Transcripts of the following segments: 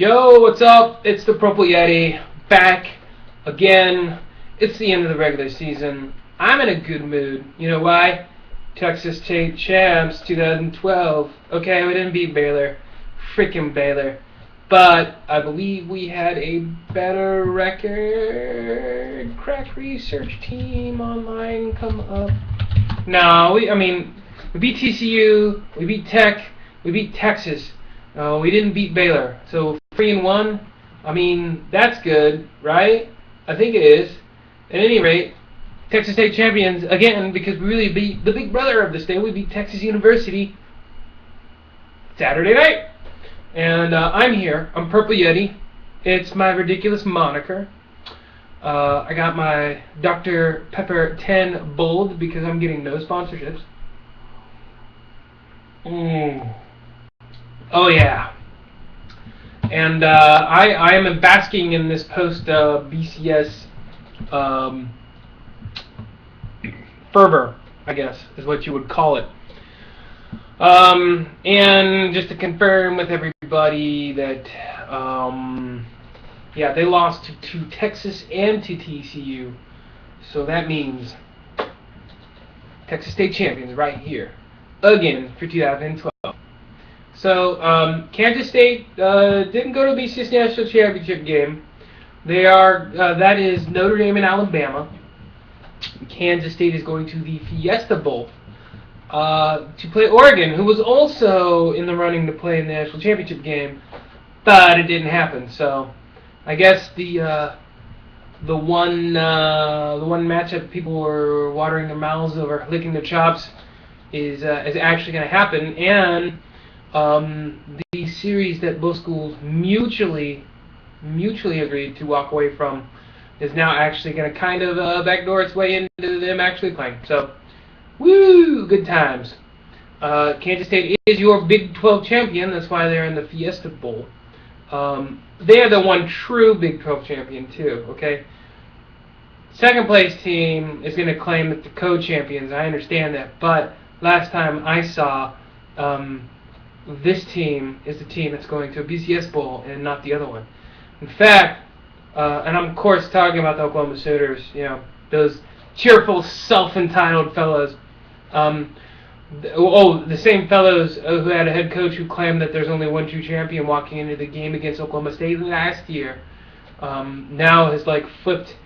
Yo, what's up? It's the Purple Yeti, back again. It's the end of the regular season. I'm in a good mood. You know why? Texas State champs 2012. Okay, we didn't beat Baylor. Freaking Baylor. But I believe we had a better record. Crack research team online come up. No, we beat TCU, we beat Tech, we beat Texas. We didn't beat Baylor. So 3-1. That's good, right? I think it is. At any rate, Texas State champions again because we really beat the big brother of the state. We beat Texas University Saturday night. And I'm here. I'm Purple Yeti. It's my ridiculous moniker. I got my Dr. Pepper 10 bold because I'm getting no sponsorships. Oh yeah. And I am basking in this post BCS fervor, I guess, is what you would call it. And just to confirm with everybody that, they lost to Texas and to TCU. So that means Texas State champions right here, again, for 2012. So, Kansas State didn't go to the BCS National Championship game. They are, that is Notre Dame and Alabama. Kansas State is going to the Fiesta Bowl to play Oregon, who was also in the running to play in the National Championship game, but it didn't happen. So, I guess the one matchup people were watering their mouths over, licking their chops, is actually going to happen, and the series that both schools mutually agreed to walk away from is now actually going to kind of backdoor its way into them actually playing. So, woo, good times. Kansas State is your Big 12 champion. That's why they're in the Fiesta Bowl. They are the one true Big 12 champion too. Okay. Second place team is going to claim that the co-champions. I understand that, but last time I saw, this team is the team that's going to a BCS Bowl and not the other one. In fact, and I'm of course talking about the Oklahoma Sooners, those cheerful, self-entitled fellows. The same fellows who had a head coach who claimed that there's only one true champion walking into the game against Oklahoma State last year, now has flipped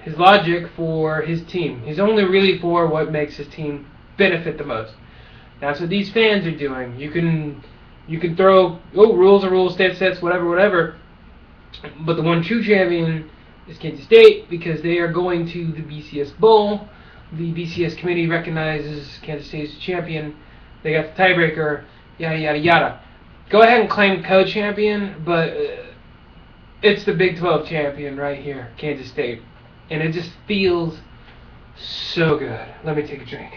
his logic for his team. He's only really for what makes his team benefit the most. That's what these fans are doing. You can throw rules are rules, stats, whatever. But the one true champion is Kansas State because they are going to the BCS Bowl. The BCS committee recognizes Kansas State as champion. They got the tiebreaker. Yada yada yada. Go ahead and claim co-champion, but it's the Big 12 champion right here, Kansas State, and it just feels so good. Let me take a drink.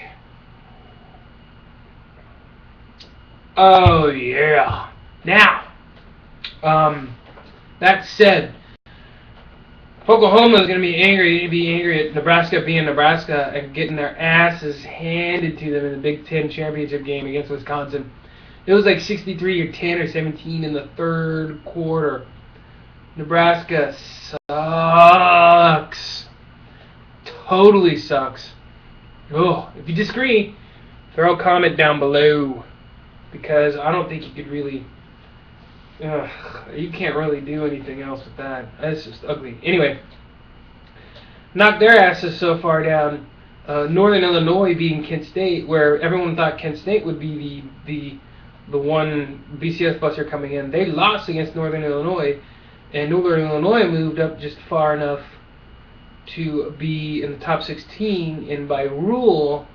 Oh, yeah. Now, that said, Oklahoma is going to be angry at Nebraska being Nebraska and getting their asses handed to them in the Big Ten championship game against Wisconsin. It was 63-10 or 17 in the third quarter. Nebraska sucks. Totally sucks. Oh, if you disagree, throw a comment down below. Because I don't think you could really, you can't really do anything else with that. That's just ugly. Anyway, knocked their asses so far down. Northern Illinois beating Kent State, where everyone thought Kent State would be the one BCS buster coming in. They lost against Northern Illinois, and Northern Illinois moved up just far enough to be in the top 16. And by rule,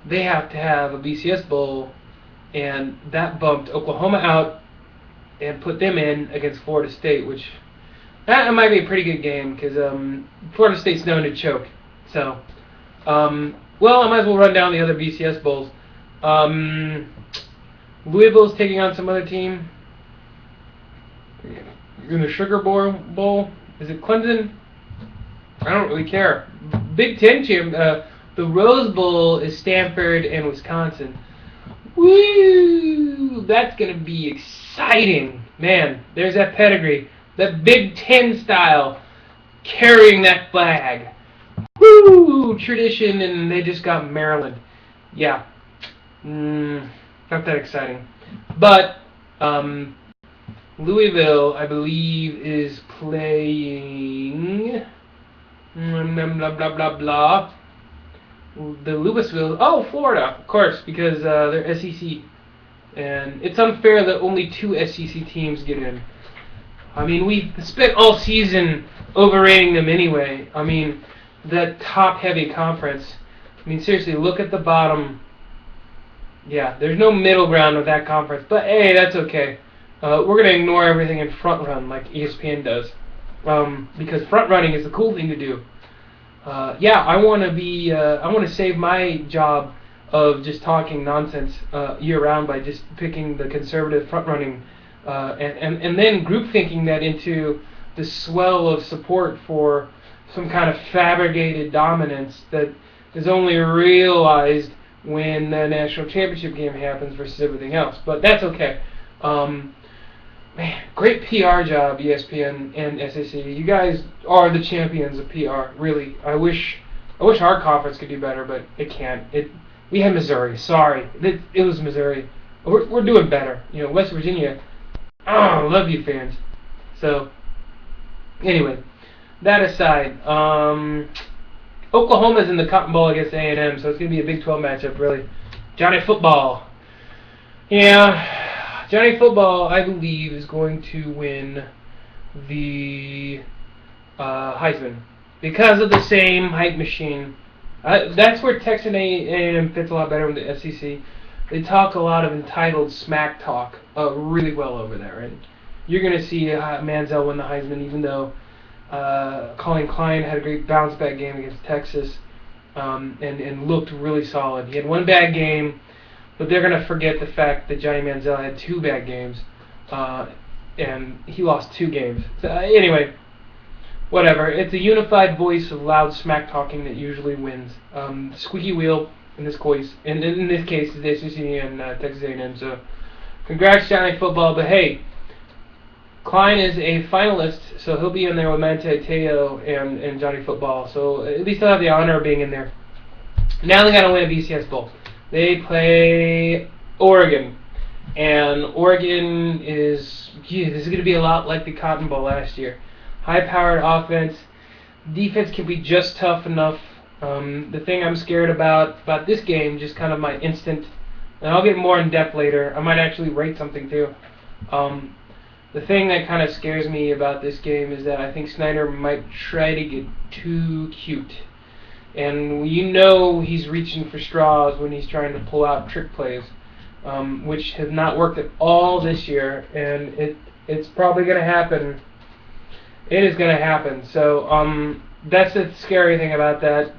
they have to have a BCS bowl. And that bumped Oklahoma out and put them in against Florida State, which that might be a pretty good game because Florida State's known to choke. So, I might as well run down the other BCS bowls. Louisville's taking on some other team in the Sugar Bowl. Is it Clemson? I don't really care. Big Ten champ. The Rose Bowl is Stanford and Wisconsin. Woo! That's going to be exciting. Man, there's that pedigree. That Big Ten style, carrying that flag. Woo! Tradition, and they just got Maryland. Yeah. Not that exciting. But, Louisville, I believe, is playing... blah, blah, blah, blah. The Louisville... Oh, Florida, of course, because they're SEC. And it's unfair that only 2 SEC teams get in. I mean, we spent all season overrating them anyway. I mean, that top-heavy conference. I mean, seriously, look at the bottom. Yeah, there's no middle ground with that conference. But, hey, that's okay. We're going to ignore everything and front run like ESPN does. Because front running is the cool thing to do. Yeah, I want to save my job of just talking nonsense year round by just picking the conservative front running and then group thinking that into the swell of support for some kind of fabricated dominance that is only realized when the national championship game happens versus everything else. But that's okay. Man, great PR job, ESPN and SEC. You guys are the champions of PR, really. I wish our conference could do better, but it can't. We had Missouri. Sorry. It was Missouri. We're doing better. You know, West Virginia. Oh, love you, fans. So, anyway, that aside, Oklahoma's in the Cotton Bowl against A&M, so it's going to be a Big 12 matchup, really. Johnny Football. Yeah, Johnny Football, I believe, is going to win the Heisman because of the same hype machine. That's where Texas A&M fits a lot better with the SEC. They talk a lot of entitled smack talk really well over there, and you're going to see Manziel win the Heisman, even though Colin Klein had a great bounce-back game against Texas and looked really solid. He had one bad game, but they're going to forget the fact that Johnny Manziel had 2 bad games, and he lost 2 games. So, anyway, whatever. It's a unified voice of loud smack-talking that usually wins. Squeaky wheel in this case, is the SEC and Texas A&M. So, congrats, Johnny Football. But hey, Klein is a finalist, so he'll be in there with Manti Te'o and Johnny Football. So at least he'll have the honor of being in there. Now they got to win a BCS Bowl. They play Oregon, and Oregon this is going to be a lot like the Cotton Bowl last year. High-powered offense. Defense can be just tough enough. The thing I'm scared about this game, just kind of my instant, and I'll get more in depth later. I might actually rate something too. The thing that kind of scares me about this game is that I think Snyder might try to get too cute. And you know he's reaching for straws when he's trying to pull out trick plays, which have not worked at all this year, and it's probably going to happen. It is going to happen. So that's the scary thing about that.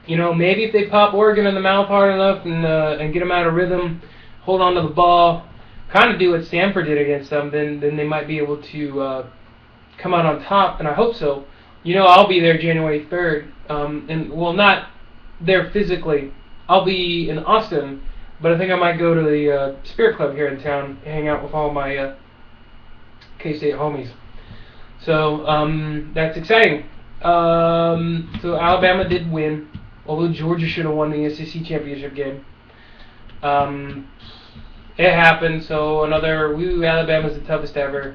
You know, maybe if they pop Oregon in the mouth hard enough and get them out of rhythm, hold on to the ball, kind of do what Stanford did against them, then they might be able to come out on top, and I hope so. You know, I'll be there January 3rd, and well, not there physically. I'll be in Austin, but I think I might go to the Spirit Club here in town, hang out with all my K-State homies. So that's exciting. So Alabama did win, although Georgia should have won the SEC championship game. It happened, so Alabama's the toughest ever.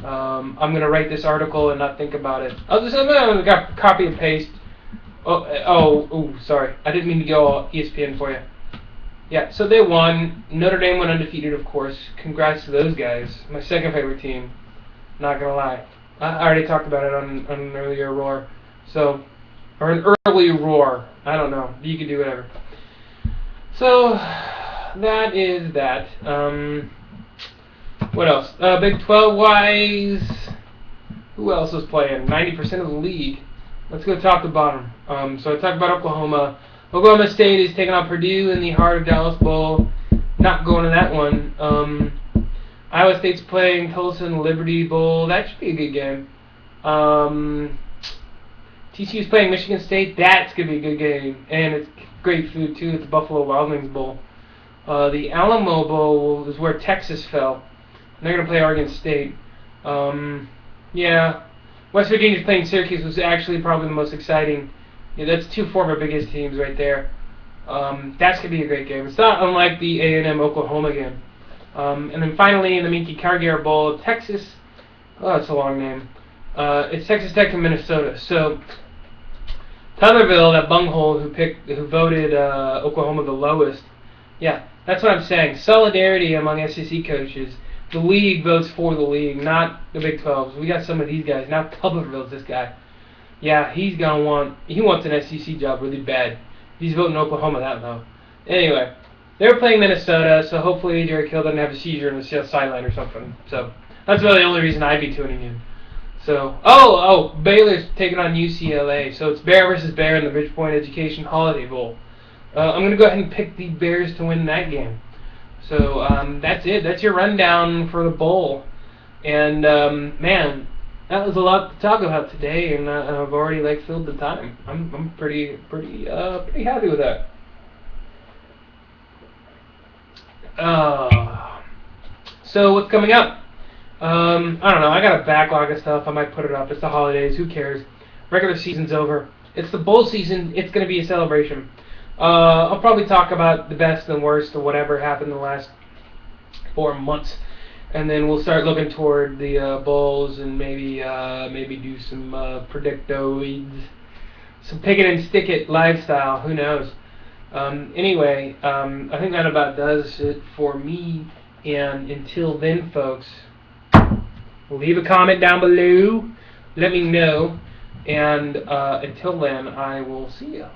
I'm going to write this article and not think about it. I'm going to copy and paste. Oh, sorry. I didn't mean to go all ESPN for you. Yeah, so they won. Notre Dame went undefeated, of course. Congrats to those guys. My second favorite team. Not going to lie. I already talked about it on an earlier roar. So, or an early roar. I don't know. You can do whatever. So, that is that. What else? Big 12-wise, who else was playing? 90% of the league. Let's go top to bottom. So I talked about Oklahoma. Oklahoma State is taking on Purdue in the Heart of Dallas Bowl. Not going to that one. Iowa State's playing Tulsa in the Liberty Bowl. That should be a good game. TCU's playing Michigan State. That's going to be a good game. And it's great food, too. It's the Buffalo Wild Wings Bowl. The Alamo Bowl is where Texas fell. They're going to play Oregon State. Yeah, West Virginia's playing Syracuse, was actually probably the most exciting. Yeah, that's two former biggest teams right there. That's going to be a great game. It's not unlike the A&M Oklahoma game. And then finally, in the Minky Cargill Bowl, Texas. Oh, that's a long name. It's Texas Tech and Minnesota. So Tutherville, that bunghole who voted Oklahoma the lowest. Yeah, that's what I'm saying. Solidarity among SEC coaches. The league votes for the league, not the Big 12s. We got some of these guys. Now Tuberville's this guy. Yeah, he wants an SEC job really bad. He's voting Oklahoma that low. Anyway, they're playing Minnesota, so hopefully Jerry Kill doesn't have a seizure in the sideline or something. So that's really the only reason I'd be tuning in. So, Baylor's taking on UCLA. So it's Bear versus Bear in the Bridgepoint Education Holiday Bowl. I'm going to go ahead and pick the Bears to win that game. So that's it. That's your rundown for the bowl. And man, that was a lot to talk about today, and I've already filled the time. I'm pretty happy with that. So what's coming up? I don't know. I got a backlog of stuff. I might put it up. It's the holidays. Who cares? Regular season's over. It's the bowl season. It's going to be a celebration. I'll probably talk about the best and worst of whatever happened in the last 4 months, and then we'll start looking toward the bowls and maybe do some predictoids, some pick it and stick it lifestyle. Who knows? Anyway, I think that about does it for me. And until then, folks, leave a comment down below. Let me know. And until then, I will see you.